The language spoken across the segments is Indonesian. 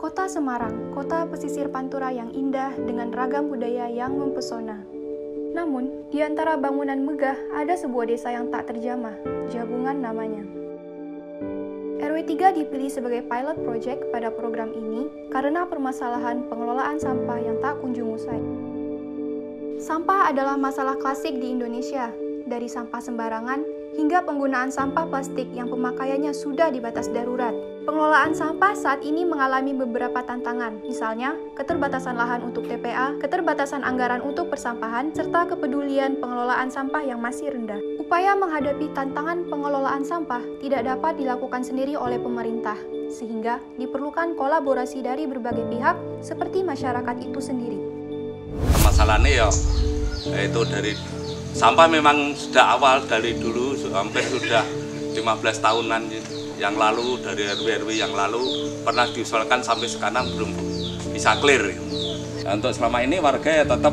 Kota Semarang, kota pesisir Pantura yang indah dengan ragam budaya yang mempesona. Namun, di antara bangunan megah ada sebuah desa yang tak terjamah, Jabungan namanya. RW 3 dipilih sebagai pilot project pada program ini karena permasalahan pengelolaan sampah yang tak kunjung usai. Sampah adalah masalah klasik di Indonesia, dari sampah sembarangan hingga penggunaan sampah plastik yang pemakaiannya sudah di batas darurat. Pengelolaan sampah saat ini mengalami beberapa tantangan, misalnya keterbatasan lahan untuk TPA, keterbatasan anggaran untuk persampahan, serta kepedulian pengelolaan sampah yang masih rendah. Upaya menghadapi tantangan pengelolaan sampah tidak dapat dilakukan sendiri oleh pemerintah, sehingga diperlukan kolaborasi dari berbagai pihak seperti masyarakat itu sendiri. Masalahnya yaitu dari sampah memang sudah awal dari dulu, hampir sudah 15 tahunan yang lalu, dari RW-RW yang lalu pernah diusulkan sampai sekarang belum bisa clear. Untuk selama ini warga ya tetap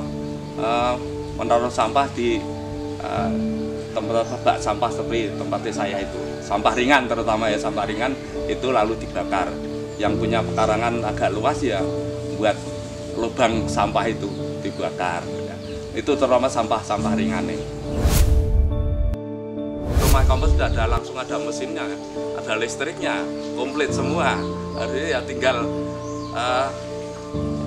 menaruh sampah di tempat bak sampah seperti tempatnya saya itu. Sampah ringan terutama ya, sampah ringan itu lalu dibakar. Yang punya pekarangan agak luas ya buat lubang sampah itu dibakar. Itu terutama sampah-sampah ringan nih. Rumah kompos sudah ada, langsung ada mesinnya, ada listriknya, komplit semua. Artinya ya tinggal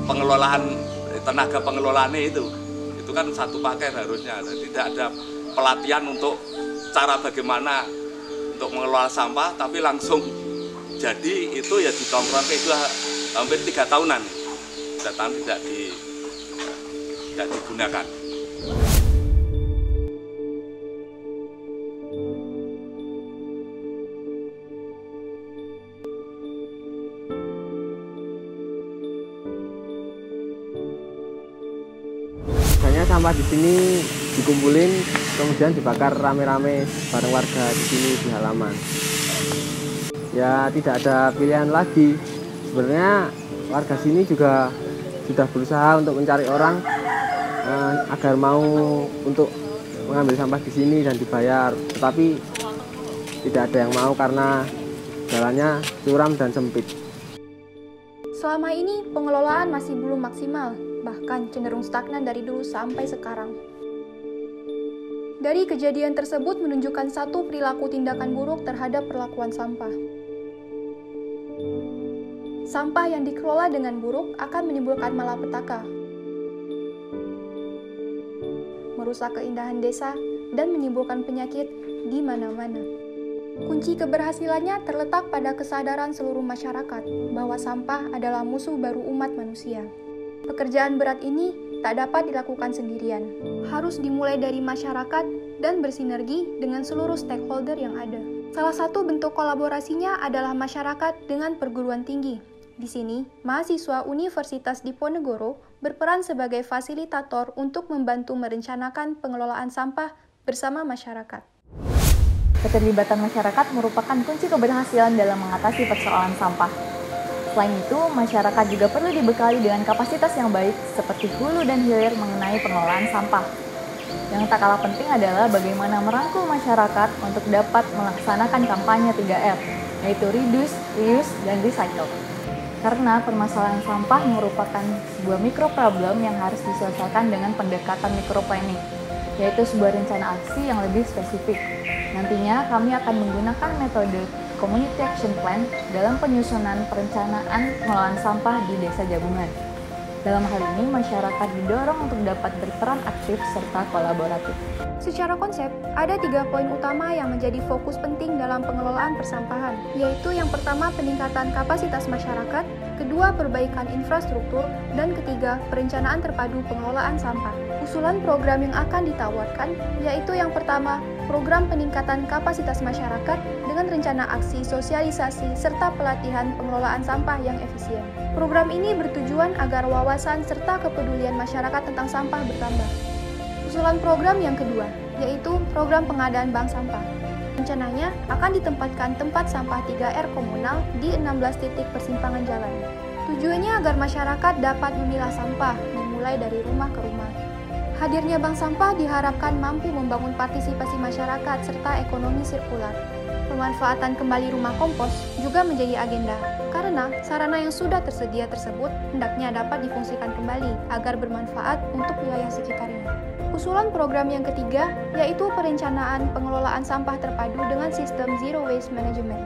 pengelolaan, tenaga pengelolaannya itu kan satu paket harusnya. Tidak ada pelatihan untuk cara bagaimana untuk mengelola sampah, tapi langsung jadi itu ya ditongkrong itu hampir 3 tahunan. 3 tahun tidak digunakan. Biasanya sampah di sini dikumpulin, kemudian dibakar rame-rame bareng warga di sini di halaman. Ya tidak ada pilihan lagi. Sebenarnya warga sini juga sudah berusaha untuk mencari orang agar mau untuk mengambil sampah di sini dan dibayar, tetapi tidak ada yang mau karena jalannya curam dan sempit. Selama ini pengelolaan masih belum maksimal, bahkan cenderung stagnan dari dulu sampai sekarang. Dari kejadian tersebut menunjukkan satu perilaku tindakan buruk terhadap perlakuan sampah. Sampah yang dikelola dengan buruk akan menimbulkan malapetaka, merusak keindahan desa, dan menimbulkan penyakit di mana-mana. Kunci keberhasilannya terletak pada kesadaran seluruh masyarakat bahwa sampah adalah musuh baru umat manusia. Pekerjaan berat ini tak dapat dilakukan sendirian, harus dimulai dari masyarakat dan bersinergi dengan seluruh stakeholder yang ada. Salah satu bentuk kolaborasinya adalah masyarakat dengan perguruan tinggi. Di sini, mahasiswa Universitas Diponegoro berperan sebagai fasilitator untuk membantu merencanakan pengelolaan sampah bersama masyarakat. Keterlibatan masyarakat merupakan kunci keberhasilan dalam mengatasi persoalan sampah. Selain itu, masyarakat juga perlu dibekali dengan kapasitas yang baik seperti hulu dan hilir mengenai pengelolaan sampah. Yang tak kalah penting adalah bagaimana merangkul masyarakat untuk dapat melaksanakan kampanye 3R, yaitu reduce, reuse, dan recycle. Karena permasalahan sampah merupakan sebuah mikroproblem yang harus diselesaikan dengan pendekatan mikroplanning, yaitu sebuah rencana aksi yang lebih spesifik. Nantinya kami akan menggunakan metode Community Action Plan dalam penyusunan perencanaan pengelolaan sampah di Desa Jabungan. Dalam hal ini, masyarakat didorong untuk dapat berperan aktif serta kolaboratif. Secara konsep, ada 3 poin utama yang menjadi fokus penting dalam pengelolaan persampahan, yaitu yang pertama peningkatan kapasitas masyarakat, kedua perbaikan infrastruktur, dan ketiga perencanaan terpadu pengelolaan sampah. Usulan program yang akan ditawarkan yaitu yang pertama, program peningkatan kapasitas masyarakat dengan rencana aksi sosialisasi serta pelatihan pengelolaan sampah yang efisien. Program ini bertujuan agar wawasan serta kepedulian masyarakat tentang sampah bertambah. Usulan program yang kedua, yaitu program pengadaan bank sampah. Rencananya akan ditempatkan tempat sampah 3R komunal di 16 titik persimpangan jalan. Tujuannya agar masyarakat dapat memilah sampah, dimulai dari rumah ke rumah. Hadirnya bank sampah diharapkan mampu membangun partisipasi masyarakat serta ekonomi sirkular. Pemanfaatan kembali rumah kompos juga menjadi agenda, karena mana sarana yang sudah tersedia tersebut hendaknya dapat difungsikan kembali agar bermanfaat untuk wilayah sekitarnya. Usulan program yang ketiga yaitu perencanaan pengelolaan sampah terpadu dengan sistem Zero Waste Management.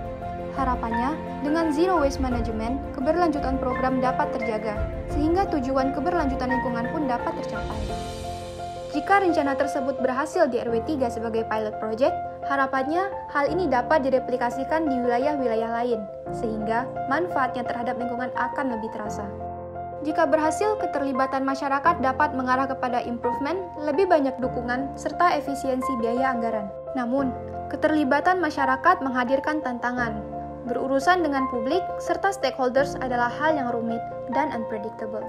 Harapannya, dengan Zero Waste Management, keberlanjutan program dapat terjaga, sehingga tujuan keberlanjutan lingkungan pun dapat tercapai. Jika rencana tersebut berhasil di RW 3 sebagai pilot project, harapannya hal ini dapat direplikasikan di wilayah-wilayah lain, sehingga manfaatnya terhadap lingkungan akan lebih terasa. Jika berhasil, keterlibatan masyarakat dapat mengarah kepada improvement, lebih banyak dukungan, serta efisiensi biaya anggaran. Namun, keterlibatan masyarakat menghadirkan tantangan. Berurusan dengan publik serta stakeholders adalah hal yang rumit dan unpredictable.